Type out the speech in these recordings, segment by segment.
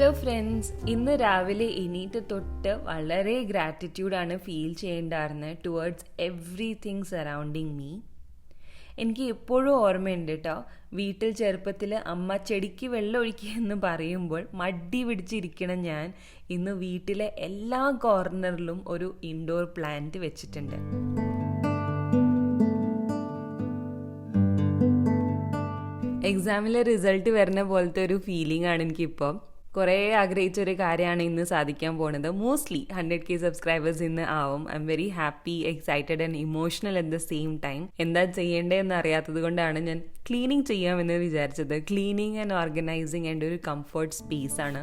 Hello friends, ഇന്ന് രാവിലെ എണീറ്റ് തൊട്ട് വളരെ ഗ്രാറ്റിറ്റ്യൂഡാണ് ഫീൽ ചെയ്യേണ്ടായിരുന്നത് ടുവേർഡ്സ് എവ്രിതിങ് സറൗണ്ടിങ് മീ. എനിക്ക് എപ്പോഴും ഓർമ്മയുണ്ട് കേട്ടോ, വീട്ടിൽ ചെറുപ്പത്തിൽ അമ്മ ചെടിക്ക് വെള്ളം ഒഴിക്കുക എന്ന് പറയുമ്പോൾ മടി പിടിച്ചിരിക്കണം ഞാൻ ഇന്ന് വീട്ടിലെ എല്ലാ കോർണറിലും ഒരു ഇൻഡോർ പ്ലാന്റ് വെച്ചിട്ടുണ്ട്. എക്സാമിലെ റിസൾട്ട് വരുന്ന പോലത്തെ ഒരു ഫീലിംഗ് ആണ് എനിക്കിപ്പോൾ. കുറേ ആഗ്രഹിച്ചൊരു കാര്യമാണ് ഇന്ന് സാധിക്കാൻ പോകുന്നത്. മോസ്റ്റ്ലി 100K സബ്സ്ക്രൈബേഴ്സ് ഇന്ന് ആവും. I am very happy, excited and emotional at the same time. എന്താ ചെയ്യേണ്ടതെന്ന് അറിയാത്തത് കൊണ്ടാണ് ഞാൻ ക്ലീനിങ് ചെയ്യാമെന്ന് വിചാരിച്ചത്. ക്ലീനിങ് ആൻഡ് ഓർഗനൈസിങ് എൻ്റെ ഒരു കംഫർട്ട് സ്പേസ് ആണ്.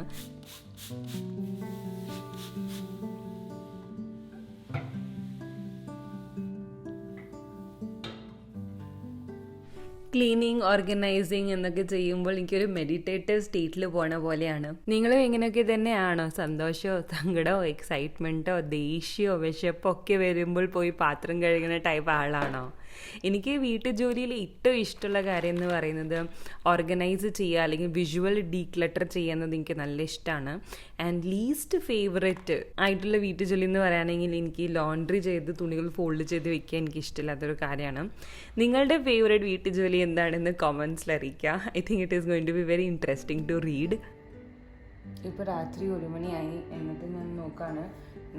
ക്ലീനിങ്, ഓർഗനൈസിങ് എന്നൊക്കെ ചെയ്യുമ്പോൾ എനിക്കൊരു മെഡിറ്റേറ്റീവ് സ്റ്റേറ്റിൽ പോണ പോലെയാണ്. നിങ്ങളും ഇങ്ങനെയൊക്കെ തന്നെയാണോ? സന്തോഷമോ സങ്കടമോ എക്സൈറ്റ്മെൻറ്റോ ദേഷ്യമോ വിശപ്പോ ഒക്കെ വരുമ്പോൾ പോയി പാത്രം കഴുകുന്ന ടൈപ്പ് ആളാണോ? എനിക്ക് വീട്ടുജോലിയിൽ ഏറ്റവും ഇഷ്ടമുള്ള കാര്യം എന്ന് പറയുന്നത് ഓർഗനൈസ് ചെയ്യുക, അല്ലെങ്കിൽ വിഷ്വൽ ഡീക്ലട്ടർ ചെയ്യുന്നത് എനിക്ക് നല്ല ഇഷ്ടമാണ്. ആൻഡ് ലീസ്റ്റ് ഫേവറേറ്റ് ആയിട്ടുള്ള വീട്ടുജോലി എന്ന് പറയുകയാണെങ്കിൽ എനിക്ക് ലോണ്ട്രി ചെയ്ത് തുണികൾ ഫോൾഡ് ചെയ്ത് വെക്കുക എനിക്ക് ഇഷ്ടമില്ലാത്തൊരു കാര്യമാണ്. നിങ്ങളുടെ ഫേവറേറ്റ് വീട്ടുജോലി എന്താണെന്ന് കമൻസിൽ അറിയിക്കുക. I think it is going to be very interesting to read. ഇപ്പോൾ രാത്രി 1 മണിയായി. എന്നിട്ട് ഞാൻ നോക്കുകയാണ്,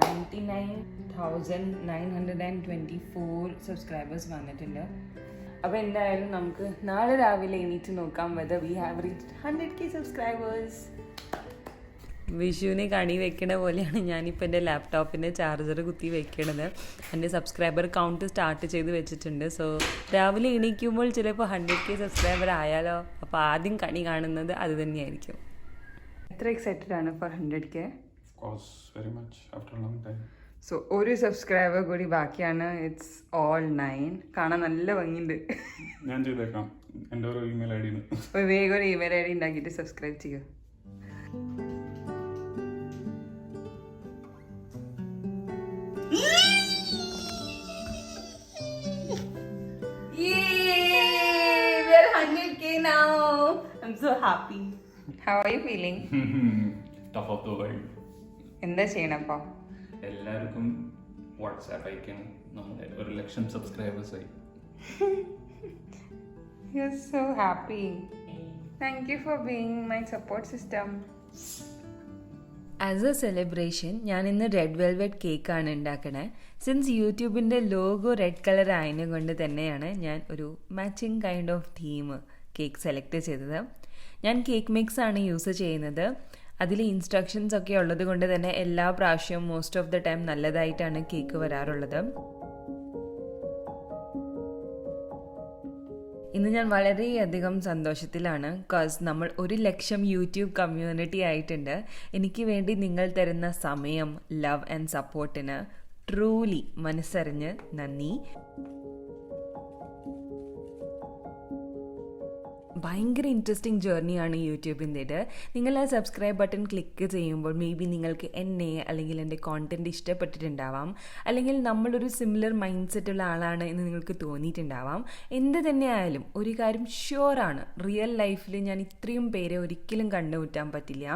99,924 സബ്സ്ക്രൈബേഴ്സ് വന്നിട്ടുണ്ട്. അപ്പോൾ എന്തായാലും നമുക്ക് നാളെ രാവിലെ എണീറ്റ് നോക്കാം whether we have reached 100K subscribers. വിഷുവിനെ കണി വെക്കണ പോലെയാണ് ഞാനിപ്പോൾ എൻ്റെ ലാപ്ടോപ്പിൻ്റെ ചാർജർ കുത്തി വെക്കണത്. എൻ്റെ സബ്സ്ക്രൈബർ കൗണ്ട് സ്റ്റാർട്ട് ചെയ്ത് വെച്ചിട്ടുണ്ട്. സോ രാവിലെ എണീക്കുമ്പോൾ ചിലപ്പോൾ 100K സബ്സ്ക്രൈബർ ആയാലോ. അപ്പോൾ ആദ്യം കണി കാണുന്നത് അത് തന്നെയായിരിക്കും. എത്ര എക്സൈറ്റഡ് ആണ് for 100K? Very much after a long time. So ഒരു സബ്സ്ക്രൈബർ കൂടി ബാക്കിയാണ്. It's all 9. കാണാൻ നല്ല ഭംഗിയുണ്ട്. ഞാൻ ചെയ്തേക്കാം. എൻ്റെ ഒരു ഇമെയിൽ ഐ ഡി വേഗം ഒരു ഇമെയിൽ ഐ ഡി ഉണ്ടാക്കിയിട്ട് സബ്സ്ക്രൈബ് ചെയ്യുക. We are 100K now. I'm so happy. How are you feeling? Tough of the world. എന്താ ചെയ്യണപ്പോ? എല്ലാവർക്കും വാട്സാപ്പ് അയക്കണം. നമ്മുടെ 1,00,000 സബ്സ്ക്രൈബേഴ്സായി. You're so happy. Thank you for being my support system. As A celebration ഞാൻ ഇന്ന് red velvet കേക്കാണ് ഉണ്ടാക്കണേ. Since യൂട്യൂബിൻ്റെ logo red colour ആയതിനെ കൊണ്ട് തന്നെയാണ് ഞാൻ ഒരു matching kind of theme cake select ചെയ്തത്. ഞാൻ കേക്ക് മിക്സ് ആണ് യൂസ് ചെയ്യുന്നത്. അതിൽ ഇൻസ്ട്രക്ഷൻസ് ഒക്കെ ഉള്ളത് കൊണ്ട് തന്നെ എല്ലാ പ്രാവശ്യവും മോസ്റ്റ് ഓഫ് ദ ടൈം നല്ലതായിട്ടാണ് കേക്ക് വരാറുള്ളത്. ഇന്ന് ഞാൻ വളരെയധികം സന്തോഷത്തിലാണ്. ബിക്കോസ് നമ്മൾ 1,00,000 യൂട്യൂബ് കമ്മ്യൂണിറ്റി ആയിട്ടുണ്ട്. എനിക്ക് വേണ്ടി നിങ്ങൾ തരുന്ന സമയം, ലവ് ആൻഡ് സപ്പോർട്ടിന് ട്രൂലി മനസ്സറിഞ്ഞ് നന്ദി. ഭയങ്കര ഇൻട്രസ്റ്റിംഗ് ജേർണിയാണ് യൂട്യൂബിൻ്റേത്. നിങ്ങൾ ആ സബ്സ്ക്രൈബ് ബട്ടൺ ക്ലിക്ക് ചെയ്യുമ്പോൾ മേ ബി നിങ്ങൾക്ക് എന്നെ അല്ലെങ്കിൽ എൻ്റെ കോണ്ടൻറ്റ് ഇഷ്ടപ്പെട്ടിട്ടുണ്ടാവാം, അല്ലെങ്കിൽ നമ്മളൊരു സിമിലർ മൈൻഡ് സെറ്റുള്ള ആളാണ് എന്ന് നിങ്ങൾക്ക് തോന്നിയിട്ടുണ്ടാവാം. എന്ത് തന്നെയായാലും ഒരു കാര്യം ഷുവറാണ്, റിയൽ ലൈഫിൽ ഞാൻ ഇത്രയും പേരെ ഒരിക്കലും കണ്ടുമുറ്റാൻ പറ്റില്ല.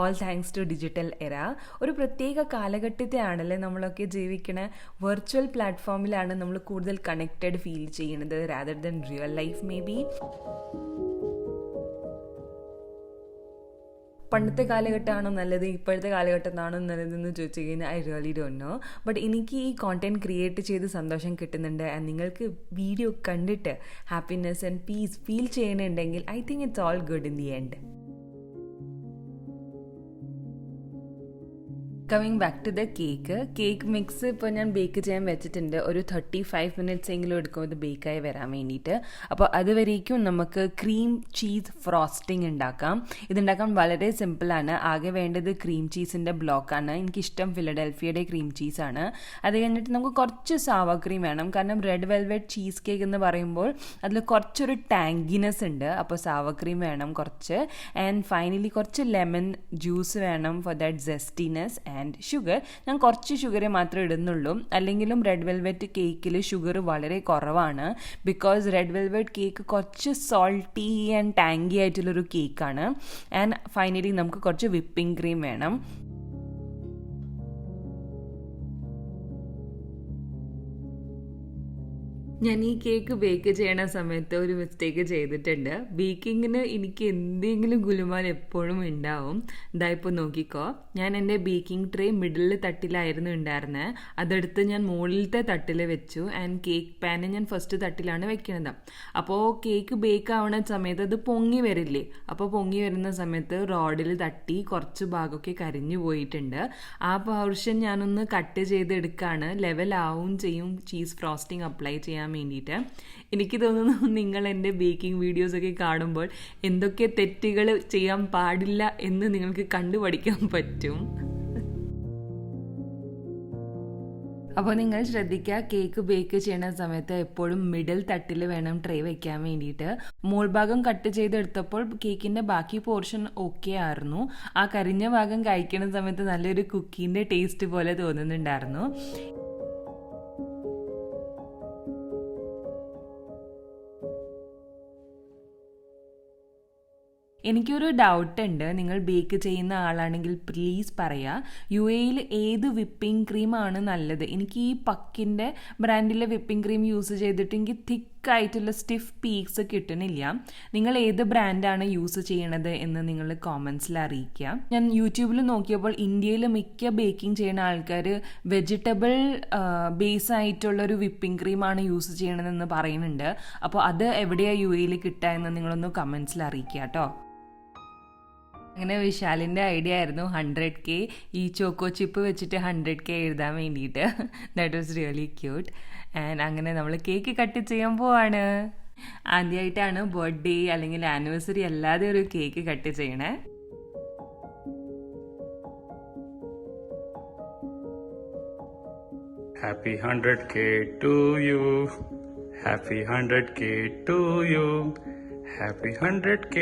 ഓൾ താങ്ക്സ് ടു ഡിജിറ്റൽ എറ. ഒരു പ്രത്യേക കാലഘട്ടത്തെ ആണല്ലേ നമ്മളൊക്കെ ജീവിക്കണ. വെർച്വൽ പ്ലാറ്റ്ഫോമിലാണ് നമ്മൾ കൂടുതൽ കണക്റ്റഡ് ഫീൽ ചെയ്യുന്നത് rather than real life may be. പണ്ടത്തെ കാലഘട്ടമാണോ നല്ലത്, ഇപ്പോഴത്തെ കാലഘട്ടത്താണോ നല്ലതെന്ന് ചോദിച്ചു കഴിഞ്ഞാൽ I really don't know. But എനിക്ക് ഈ കോണ്ടന്റ് ക്രിയേറ്റ് ചെയ്ത് സന്തോഷം കിട്ടുന്നുണ്ട്. ആൻഡ് നിങ്ങൾക്ക് വീഡിയോ കണ്ടിട്ട് ഹാപ്പിനെസ് ആൻഡ് പീസ് ഫീൽ ചെയ്യണമെന്നുണ്ടെങ്കിൽ I think it's all good in the end. Coming back to the cake mix ഇപ്പോൾ ഞാൻ ബേക്ക് ചെയ്യാൻ വെച്ചിട്ടുണ്ട്. ഒരു 35 minutes എങ്കിലും എടുക്കും ഇത് ബേക്കായി വരാൻ വേണ്ടിയിട്ട്. അപ്പോൾ അതുവരേക്കും നമുക്ക് ക്രീം ചീസ് ഫ്രോസ്റ്റിംഗ് ഉണ്ടാക്കാം. ഇതുണ്ടാക്കാൻ വളരെ സിമ്പിളാണ്. ആകെ വേണ്ടത് ക്രീം ചീസിൻ്റെ ബ്ലോക്കാണ്. എനിക്കിഷ്ടം ഫിലഡൽഫിയയുടെ ക്രീം ചീസാണ്. അത് കഴിഞ്ഞിട്ട് നമുക്ക് കുറച്ച് സാവ ക്രീം വേണം. കാരണം റെഡ് വെൽവെറ്റ് ചീസ് കേക്ക് എന്ന് പറയുമ്പോൾ അതിൽ കുറച്ചൊരു ടാങ്കിനെസ് ഉണ്ട്. അപ്പോൾ സാവ ക്രീം വേണം കുറച്ച്. ആൻഡ് ഫൈനലി കുറച്ച് ലെമൺ ജ്യൂസ് വേണം ഫോർ ദാറ്റ് സെസ്റ്റിനെസ്. And sugar. ഞാൻ കുറച്ച് ഷുഗറേ മാത്രമേ ഇടുന്നുള്ളൂ. അല്ലെങ്കിലും റെഡ് വെൽവെറ്റ് കേക്കിൽ ഷുഗർ വളരെ കുറവാണ്. ബിക്കോസ് റെഡ് വെൽവെറ്റ് കേക്ക് കുറച്ച് സോൾട്ടി ആൻഡ് ടാങ്കി ആയിട്ടുള്ളൊരു കേക്കാണ്. ആൻഡ് ഫൈനലി നമുക്ക് കുറച്ച് വിപ്പിംഗ് ക്രീം വേണം. ഞാൻ ഈ കേക്ക് ബേക്ക് ചെയ്യണ സമയത്ത് ഒരു മിസ്റ്റേക്ക് ചെയ്തിട്ടുണ്ട്. ബേക്കിങ്ങിന് എനിക്ക് എന്തെങ്കിലും ഗുലുമാൽ എപ്പോഴും ഉണ്ടാവും. ഇതായിപ്പോൾ നോക്കിക്കോ, ഞാൻ എൻ്റെ ബേക്കിംഗ് ട്രേ മിഡിൽ തട്ടിലായിരുന്നു ഉണ്ടായിരുന്നത്. അതെടുത്ത് ഞാൻ മുകളിലത്തെ തട്ടിൽ വെച്ചു. ആൻഡ് കേക്ക് പാന് ഞാൻ ഫസ്റ്റ് തട്ടിലാണ് വെക്കുന്നത്. അപ്പോൾ കേക്ക് ബേക്ക് ആവുന്ന സമയത്ത് അത് പൊങ്ങി വരില്ലേ, അപ്പോൾ പൊങ്ങി വരുന്ന സമയത്ത് റോഡിൽ തട്ടി കുറച്ച് ഭാഗമൊക്കെ കരിഞ്ഞു പോയിട്ടുണ്ട്. ആ പോർഷൻ ഞാനൊന്ന് കട്ട് ചെയ്തെടുക്കുകയാണ്. ലെവലാവും ചെയ്യും ചീസ് ഫ്രോസ്റ്റിംഗ് അപ്ലൈ ചെയ്യാൻ വേണ്ടിയിട്ട്. എനിക്ക് തോന്നുന്നു നിങ്ങൾ എൻ്റെ ബേക്കിംഗ് വീഡിയോസൊക്കെ കാണുമ്പോൾ എന്തൊക്കെ തെറ്റുകൾ ചെയ്യാൻ പാടില്ല എന്ന് നിങ്ങൾക്ക് കണ്ടുപഠിക്കാൻ പറ്റും. അപ്പോൾ നിങ്ങൾ ശ്രദ്ധിക്കുക, കേക്ക് ബേക്ക് ചെയ്യുന്ന സമയത്ത് എപ്പോഴും മിഡിൽ തട്ടിൽ വേണം ട്രേ വെക്കാൻ വേണ്ടിയിട്ട്. മോൾഭാഗം കട്ട് ചെയ്തെടുത്തപ്പോൾ കേക്കിൻ്റെ ബാക്കി പോർഷൻ ഓക്കെ ആയിരുന്നു. ആ കരിഞ്ഞ ഭാഗം കഴിക്കുന്ന സമയത്ത് നല്ലൊരു കുക്കീൻ്റെ ടേസ്റ്റ് പോലെ തോന്നുന്നുണ്ടായിരുന്നു. എനിക്കൊരു ഡൗട്ട് ഉണ്ട്, നിങ്ങൾ ബേക്ക് ചെയ്യുന്ന ആളാണെങ്കിൽ പ്ലീസ് പറയുക, UAE ഏത് വിപ്പിംഗ് ക്രീമാണ് നല്ലത്? എനിക്ക് ഈ പക്കിൻ്റെ ബ്രാൻഡിലെ വിപ്പിംഗ് ക്രീം യൂസ് ചെയ്തിട്ട് എനിക്ക് തിക്കായിട്ടുള്ള സ്റ്റിഫ് പീക്സ് കിട്ടണില്ല. നിങ്ങൾ ഏത് ബ്രാൻഡാണ് യൂസ് ചെയ്യണത് എന്ന് നിങ്ങൾ കോമൻസിൽ അറിയിക്കുക. ഞാൻ യൂട്യൂബിൽ നോക്കിയപ്പോൾ ഇന്ത്യയിൽ മിക്ക ബേക്കിംഗ് ചെയ്യുന്ന ആൾക്കാർ വെജിറ്റബിൾ ബേസ് ആയിട്ടുള്ളൊരു വിപ്പിംഗ് ക്രീമാണ് യൂസ് ചെയ്യണതെന്ന് പറയുന്നുണ്ട്. അപ്പോൾ അത് എവിടെയാണ് UAE കിട്ടുക എന്ന് നിങ്ങളൊന്ന് കമൻസിൽ അറിയിക്കുക കേട്ടോ. അങ്ങനെ വിശാലിൻ്റെ ഐഡിയ ആയിരുന്നു 100K ഈ ചോക്കോ ചിപ്പ് വെച്ചിട്ട് 100K എഴുതാൻ വേണ്ടിയിട്ട്. That was really cute. And അങ്ങനെ നമ്മൾ കേക്ക് കട്ട് ചെയ്യാൻ പോവാണ്. ആദ്യമായിട്ടാണ് ബർത്ത്ഡേ അല്ലെങ്കിൽ ആനിവേഴ്സറി അല്ലാതെ ഒരു കേക്ക് കട്ട് ചെയ്യണേ. Happy 100K to you. Happy 100K to you. Happy 100K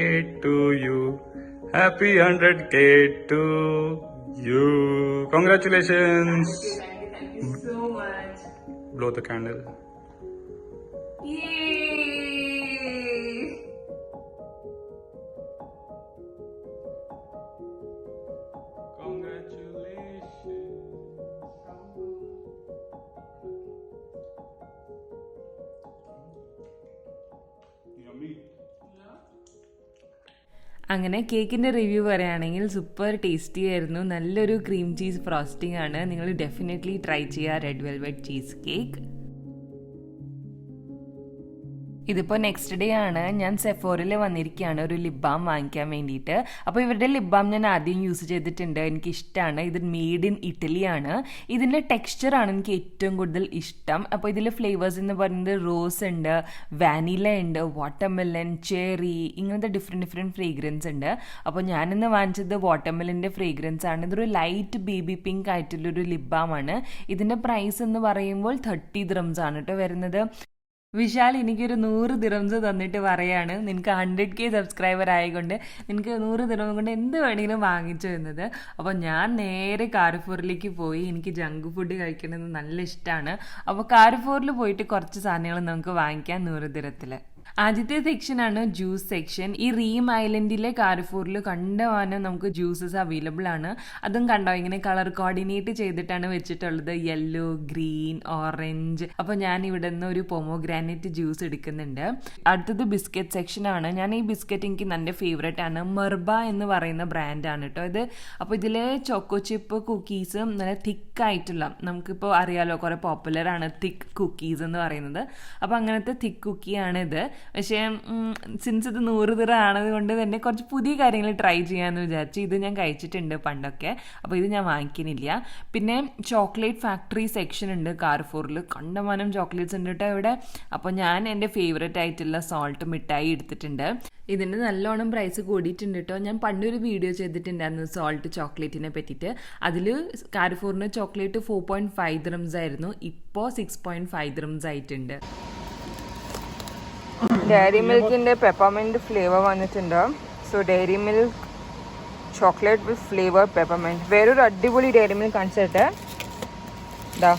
to you. Happy 100K to you. Congratulations. Thank you so much. Blow the candle. Yay! അങ്ങനെ കേക്കിൻ്റെ review പറയുകയാണെങ്കിൽ സൂപ്പർ ടേസ്റ്റി ആയിരുന്നു. നല്ലൊരു cream cheese frosting ആണ്. നിങ്ങൾ definitely try ചെയ്യുക red velvet cheese cake. ഇതിപ്പോൾ next day ആണ്. ഞാൻ സെഫോറിൽ വന്നിരിക്കുകയാണ് ഒരു ലിപ് ബാം വാങ്ങിക്കാൻ വേണ്ടിയിട്ട്. അപ്പോൾ ഇവരുടെ ലിപ് ബാം ഞാൻ ആദ്യം യൂസ് ചെയ്തിട്ടുണ്ട്, എനിക്കിഷ്ടമാണ്. ഇത് മെയ്ഡ് ഇൻ ഇറ്റലിയാണ്. ഇതിൻ്റെ ടെക്സ്ചറാണ് എനിക്ക് ഏറ്റവും കൂടുതൽ ഇഷ്ടം. അപ്പോൾ ഇതിൽ ഫ്ലേവേഴ്സ് എന്ന് പറയുന്നത് റോസ് ഉണ്ട്, വാനില ഉണ്ട്, വാട്ടർമെലൺ, ചെറി, ഇങ്ങനത്തെ ഡിഫറെൻറ്റ് ഫ്രേഗ്രൻസ് ഉണ്ട്. അപ്പോൾ ഞാനിന്ന് വാങ്ങിച്ചത് വാട്ടർമെലൻ്റെ ഫ്രേഗ്രൻസ് ആണ്. ഇതൊരു ലൈറ്റ് ബേബി പിങ്ക് ആയിട്ടുള്ളൊരു ലിപ് ബാം ആണ്. ഇതിൻ്റെ പ്രൈസ് എന്ന് പറയുമ്പോൾ 30 dirhams ആണ് കേട്ടോ വരുന്നത്. വിശാൽ എനിക്കൊരു 100 dirhams തന്നിട്ട് പറയാണ്, നിനക്ക് 100K സബ്സ്ക്രൈബർ ആയതുകൊണ്ട് നിനക്ക് 100 dirhams കൊണ്ട് എന്ത് വേണമെങ്കിലും വാങ്ങിച്ചു എന്നത്. അപ്പോൾ ഞാൻ നേരെ കാർഫോറിലേക്ക് പോയി. എനിക്ക് ജങ്ക് ഫുഡ് കഴിക്കണമെന്ന് നല്ല ഇഷ്ടമാണ്. അപ്പോൾ കാർഫോറിൽ പോയിട്ട് കുറച്ച് സാധനങ്ങൾ നമുക്ക് വാങ്ങിക്കാം 100 dirhamത്തിൽ. ആദ്യത്തെ സെക്ഷനാണ് ജ്യൂസ് സെക്ഷൻ. ഈ റീം ഐലൻഡിലെ കാർഫോറിൽ കണ്ടുവാനും നമുക്ക് ജ്യൂസസ് അവൈലബിൾ ആണ്. അതും കണ്ടോ, ഇങ്ങനെ കളർ കോർഡിനേറ്റ് ചെയ്തിട്ടാണ് വെച്ചിട്ടുള്ളത്, യെല്ലോ, ഗ്രീൻ, ഓറഞ്ച്. അപ്പോൾ ഞാൻ ഇവിടെ നിന്ന് ഒരു പൊമോഗ്രാനൈറ്റ് ജ്യൂസ് എടുക്കുന്നുണ്ട്. അടുത്തത് ബിസ്ക്കറ്റ് സെക്ഷനാണ്. ഞാൻ ഈ ബിസ്ക്കറ്റ് എനിക്ക് നല്ല ഫേവറേറ്റ് ആണ്. മെർബ എന്ന് പറയുന്ന ബ്രാൻഡാണ് കേട്ടോ ഇത്. അപ്പോൾ ഇതിലെ ചോക്കോ ചിപ്പ് കുക്കീസ് നല്ല തിക്കായിട്ടുള്ള, നമുക്കിപ്പോൾ അറിയാലോ കുറേ പോപ്പുലറാണ് തിക്ക് കുക്കീസ് എന്ന് പറയുന്നത്. അപ്പോൾ അങ്ങനത്തെ തിക്ക് കുക്കിയാണ് ഇത്. പക്ഷേ സിൻസ് ഇത് 100 dirham ആണത് കൊണ്ട് തന്നെ കുറച്ച് പുതിയ കാര്യങ്ങൾ ട്രൈ ചെയ്യാമെന്ന് വിചാരിച്ചു. ഇത് ഞാൻ കഴിച്ചിട്ടുണ്ട് പണ്ടൊക്കെ, അപ്പോൾ ഇത് ഞാൻ വാങ്ങിക്കുന്നില്ല. പിന്നെ ചോക്ലേറ്റ് ഫാക്ടറി സെക്ഷൻ ഉണ്ട് കാർഫോറിൽ. കണ്ടമാനം ചോക്ലേറ്റ്സ് ഉണ്ട് കേട്ടോ ഇവിടെ. അപ്പോൾ ഞാൻ എൻ്റെ ഫേവറേറ്റ് ആയിട്ടുള്ള സോൾട്ട് മിഠായി എടുത്തിട്ടുണ്ട്. ഇതിൻ്റെ നല്ലോണം പ്രൈസ് കൂടിയിട്ടുണ്ട് കേട്ടോ. ഞാൻ പണ്ടൊരു വീഡിയോ ചെയ്തിട്ടുണ്ടായിരുന്നു സോൾട്ട് ചോക്ലേറ്റിനെ പറ്റിയിട്ട്. അതിൽ കാർഫോറിന് ചോക്ലേറ്റ് 4.5 dirhams ആയിരുന്നു, ഇപ്പോൾ 6.5 dirhams ആയിട്ടുണ്ട്. ഡയറി മിൽക്കിൻ്റെ പെപ്പർമെൻറ്റ് ഫ്ലേവർ വന്നിട്ടുണ്ട്. So Dairy Milk chocolate with flavour peppermint. വേറൊരു അടിപൊളി ഡയറി മിൽക്ക് കാണിച്ചിട്ട് ഇതാ,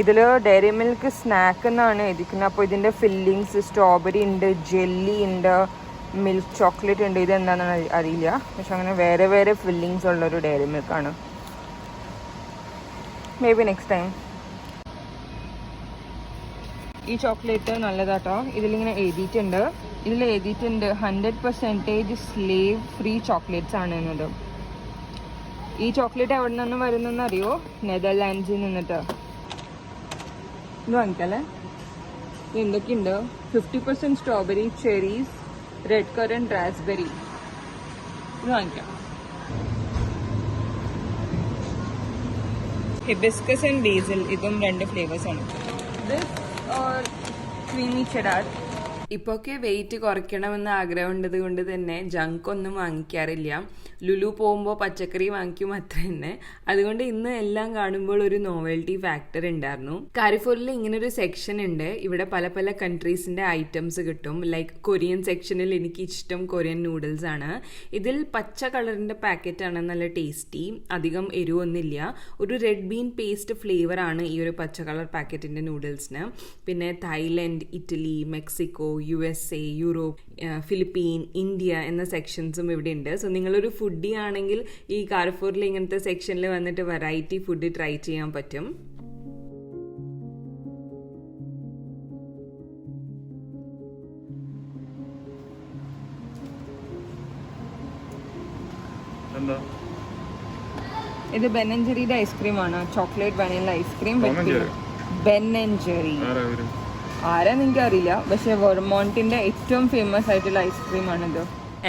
ഇതിൽ ഡയറി മിൽക്ക് സ്നാക്ക് എന്നാണ് എഴുതിക്കുന്നത്. അപ്പോൾ ഇതിൻ്റെ ഫില്ലിങ്സ് സ്ട്രോബെറി ഉണ്ട്, ജെല്ലി ഉണ്ട്, മിൽക്ക് ചോക്ലേറ്റ് ഉണ്ട്. ഇതെന്താണെന്ന് അറിയില്ല, പക്ഷെ അങ്ങനെ വേറെ വേറെ ഫില്ലിങ്സ് ഉള്ളൊരു ഡയറി മിൽക്കാണ്. Maybe next time. ഈ ചോക്ലേറ്റ് നല്ലതാട്ടോ. ഇതിലിങ്ങനെ എഴുതിയിട്ടുണ്ട്, 100% സ്ലേവ് ഫ്രീ ചോക്ലേറ്റ്സ് ആണ് എന്നത്. ഈ ചോക്ലേറ്റ് എവിടെ നിന്ന് വരുന്നെന്ന് അറിയോ? നെതർലാൻഡ്സിൽ നിന്നിട്ട്. ഇത് വാങ്ങിക്കല്ലേ. ഇത് എന്തൊക്കെയുണ്ട്? 50% strawberry, cherries, red current, raspberry. ഇത് വാങ്ങിക്കാം. ഹിബിസ്കസ് ആൻഡ് ബേസിൽ, ഇതും 2 ഫ്ലേവേഴ്സ് ആണ്. ഇത് ക്രീമി ചെഡാർ. ഇപ്പോൾ ഒക്കെ വെയിറ്റ് കുറയ്ക്കണമെന്ന് ആഗ്രഹമുള്ളത് കൊണ്ട് തന്നെ ജങ്ക് ഒന്നും വാങ്ങിക്കാറില്ല. ലുലു പോകുമ്പോൾ പച്ചക്കറി വാങ്ങിക്കും അത്ര തന്നെ. അതുകൊണ്ട് ഇന്ന് എല്ലാം കാണുമ്പോൾ ഒരു നോവൽറ്റി ഫാക്ടർ ഉണ്ടായിരുന്നു. കാരിഫോറിൽ ഇങ്ങനൊരു സെക്ഷൻ ഉണ്ട്. ഇവിടെ പല പല കൺട്രീസിന്റെ ഐറ്റംസ് കിട്ടും. ലൈക്ക് കൊറിയൻ സെക്ഷനിൽ എനിക്ക് ഇഷ്ടം കൊറിയൻ നൂഡിൽസ് ആണ്. ഇതിൽ പച്ച കളറിന്റെ പാക്കറ്റാണ്, നല്ല ടേസ്റ്റി, അധികം എരിവൊന്നുമില്ല. ഒരു റെഡ് ബീൻ പേസ്റ്റ് ഫ്ലേവർ ആണ് ഈ ഒരു പച്ച കളർ പാക്കറ്റിന്റെ നൂഡിൽസിന്. പിന്നെ Thailand, Italy, Mexico, USA, Europe, Philippine, India എന്ന സെക്ഷൻസും ഇവിടെ ഉണ്ട്. സോ നിങ്ങളൊരു ഫുഡി ആണെങ്കിൽ ഈ കാർഫോറിൽ ഇങ്ങനത്തെ സെക്ഷനിൽ വന്നിട്ട് വെറൈറ്റി ഫുഡ് ട്രൈ ചെയ്യാൻ പറ്റും. ഇത് ബെൻ ആൻഡ് ജെറിയുടെ ഐസ്ക്രീം ആണ്. Chocolate vanilla ice cream. Ben and Jerry ആരാന്ന് എനിക്കറിയില്ല, പക്ഷെ വെർമോണ്ടിന്റെ ഏറ്റവും ഫേമസ് ആയിട്ടുള്ള ഐസ്ക്രീം ആണിത്.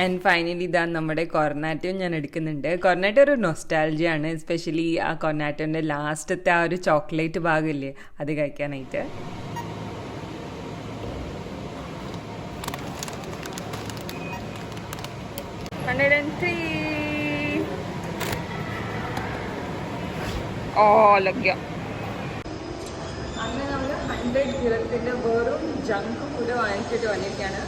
ആൻഡ് ഫൈനലി ഇതാ നമ്മുടെ കൊർണാറ്റോ ഞാൻ എടുക്കുന്നുണ്ട്. കൊർണാറ്റോ ഒരു നൊസ്റ്റാൾജിയ ആണ്, എസ്പെഷ്യലി ആ കൊർണാറ്റോന്റെ ലാസ്റ്റത്തെ ആ ഒരു ചോക്ലേറ്റ് ഭാഗമില്ലേ, അത് കഴിക്കാനായിട്ട്. അന്ന് നമ്മൾ 100 ദിറത്തിന്റെ വെറും ജങ്ക് ഫുഡ് വാങ്ങിച്ചിട്ട് വന്നിരിക്കുകയാണ്.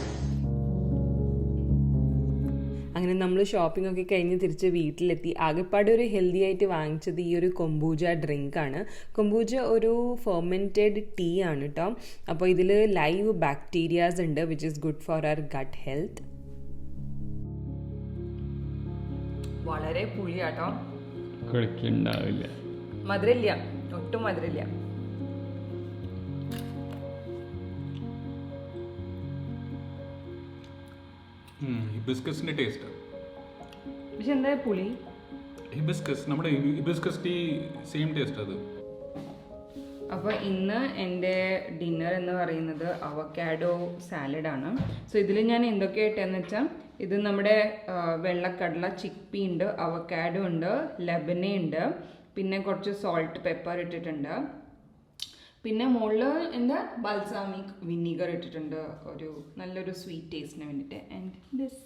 അങ്ങനെ നമ്മൾ ഷോപ്പിംഗ് ഒക്കെ കഴിഞ്ഞ് തിരിച്ച് വീട്ടിലെത്തി. ആകെപ്പാടെ ഒരു ഹെൽത്തി ആയിട്ട് വാങ്ങിച്ചത് ഈ ഒരു കൊമ്പൂജ ഡ്രിങ്ക് ആണ്. കൊമ്പൂജ ഒരു ഫെർമെൻറ്റഡ് ടീ ആണ് കേട്ടോ. അപ്പോൾ ഇതിൽ ലൈവ് ബാക്ടീരിയാസ് ഉണ്ട്, which is good for our gut health. വളരെ പുളിയാട്ടോ, മധുരമില്ല, ഒട്ടും മധുരമില്ല. ഹിബിസ്കസിന്റെ ടേസ്റ്റ്. പക്ഷെ എന്താ പുളി? ഹിബിസ്കസ്, നമ്മുടെ ഹിബിസ്കസ് ടീ സെയിം ടേസ്റ്റ് അത്. അപ്പോൾ ഇന്ന് എൻ്റെ ഡിന്നർ എന്ന് പറയുന്നത് അവക്കാഡോ സാലഡാണ്. സോ ഇതിൽ ഞാൻ എന്തൊക്കെ ഇട്ടെന്ന് വെച്ചാൽ, ഇത് നമ്മുടെ വെള്ളക്കടല, ചിക്പി ഉണ്ട്, അവക്കാഡോ ഉണ്ട്, ലബന ഉണ്ട്, പിന്നെ കുറച്ച് സോൾട്ട്, പെപ്പർ ഇട്ടിട്ടുണ്ട്. പിന്നെ മുകളിൽ എന്താ ബൽസാമിക് വിനീഗർ ഇട്ടിട്ടുണ്ട്, ഒരു നല്ലൊരു സ്വീറ്റ് ടേസ്റ്റിന് വേണ്ടിയിട്ട്. And this